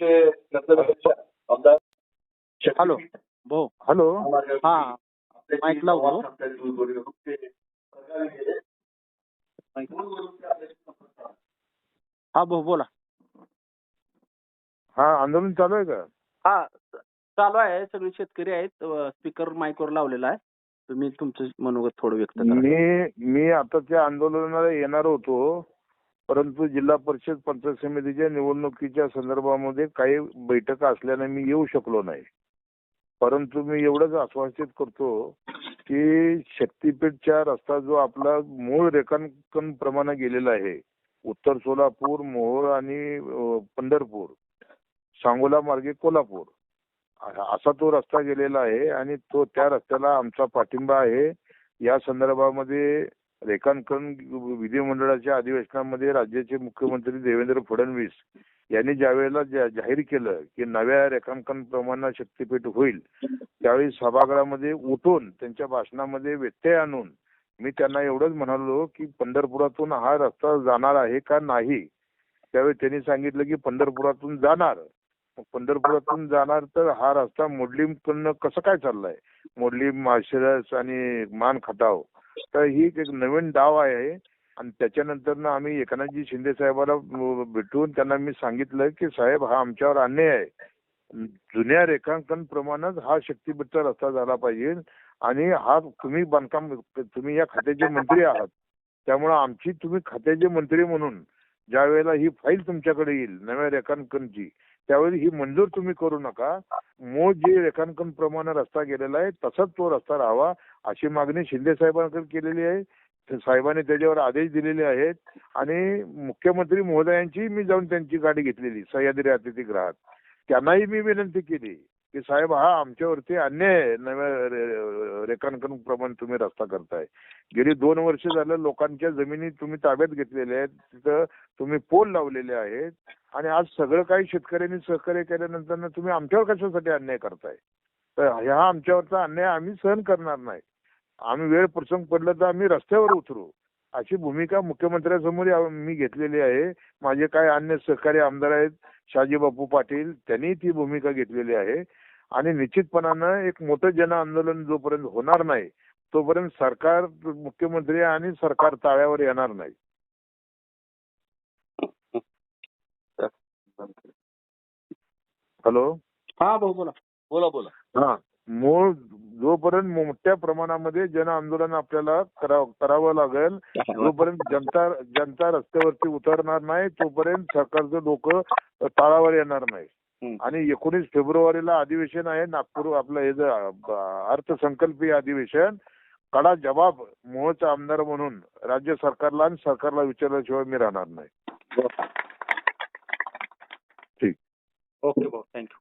आमदार हॅलो भाऊ. हॅलो. हा माईक लावतो. हा भाऊ बोला. हा आंदोलन चालू आहे का? हा चालू आहे. सगळे शेतकरी आहेत. स्पीकर माईकवर लावलेला आहे. तुम्ही तुमचं मनोगत थोडं व्यक्त करा. मी आता त्या आंदोलनाला येणार होतो, परंतु जिल्हा परिषद पंचायत समितीच्या निवडणुकीच्या संदर्भामध्ये काही बैठका असल्याने मी येऊ शकलो नाही. परंतु मी एवढंच आश्वासित करतो की शक्तीपीठचा रस्ता जो आपला मूळ रेखांकन प्रमाणे गेलेला आहे, उत्तर सोलापूर, मोहोळ आणि पंढरपूर, सांगोला मार्गे कोल्हापूर, असा तो रस्ता गेलेला आहे आणि त्या रस्त्याला आमचा पाठिंबा आहे. या संदर्भामध्ये रेखांकन विधिमंडळाच्या अधिवेशनामध्ये राज्याचे मुख्यमंत्री देवेंद्र फडणवीस यांनी ज्यावेळेला जाहीर केलं की नव्या रेखांकन प्रमाणात शक्तीपीठ होईल, त्यावेळी सभागृहामध्ये उठून त्यांच्या भाषणामध्ये व्यत्यय आणून मी त्यांना एवढंच म्हणालो की पंढरपुरातून हा रस्ता जाणार आहे का नाही. त्यावेळी त्यांनी सांगितलं की पंढरपुरातून जाणार. पंढरपुरातून जाणार तर हा रस्ता मोडलीमकडनं कसं काय चाललाय, मोडलीम, माळशिरस आणि मान खटाव. तर ही एक नवीन डाव आहे. आणि त्याच्यानंतर आम्ही एकनाथजी शिंदे साहेबाला भेटून त्यांना मी सांगितलं की साहेब, हा आमच्यावर अन्याय आहे. जुन्या रेखांकन प्रमाणेच हा शक्तीपीठचा रस्ता झाला पाहिजे आणि हा तुम्ही या खात्याचे मंत्री आहात, त्यामुळे तुम्ही खात्याचे मंत्री म्हणून ज्या वेळेला ही फाईल तुमच्याकडे येईल नव्या रेखांकनची, त्यावेळी ही मंजूर तुम्ही करू नका. मूळ जे रेखांकन प्रमाणे रस्ता गेलेला आहे तसाच तो रस्ता राहावा, अशी मागणी शिंदे साहेबांकडे केलेली आहे. साहेबांनी त्याच्यावर आदेश दिलेले आहेत आणि मुख्यमंत्री महोदयांची मी जाऊन त्यांची गाडी घेतलेली सह्याद्री अतिथीगृहात. त्यांनाही मी विनंती केली की साहेब, हा आमच्यावरती अन्याय आहे, नव्या रेखांकन प्रमाणे तुम्ही रस्ता करताय. गेली 2 वर्ष झालं लोकांच्या जमिनी तुम्ही ताब्यात घेतलेल्या आहेत, तिथं तुम्ही पोल लावलेले आहेत आणि आज सगळं काही शेतकऱ्यांनी सहकार्य केल्यानंतर तुम्ही आमच्यावर कशासाठी अन्याय करताय. तर हा आमच्यावरचा अन्याय आम्ही सहन करणार नाही. आम्ही वेळ प्रसंग पडलं तर आम्ही रस्त्यावर उतरू, अशी भूमिका मुख्यमंत्र्यांसमोर मी घेतलेली आहे. माझे काय अन्य सहकारी आमदार आहेत, शहाजीबापू पाटील, त्यांनी ती भूमिका घेतलेली आहे. आणि निश्चितपणानं एक मोठं जन आंदोलन जोपर्यंत होणार नाही तोपर्यंत सरकार, मुख्यमंत्री आणि सरकार ताळ्यावर येणार नाही. हॅलो. हा भाऊ बोला. बोला बोला. हा, मूळ जोपर्यंत मोठ्या प्रमाणामध्ये जन आंदोलन आपल्याला करावं लागेल, जोपर्यंत जनता रस्त्यावरती उतरणार नाही तोपर्यंत सरकारचं डोकं ताळावर येणार नाही. आणि 19 फेब्रुवारीला अधिवेशन आहे नागपूर, आपलं हे अर्थसंकल्पीय अधिवेशन. कडा जबाब मोहचा आमदार म्हणून राज्य सरकारला आणि सरकारला विचारल्याशिवाय मी राहणार नाही. ठीक. ओके भाऊ, थँक्यू.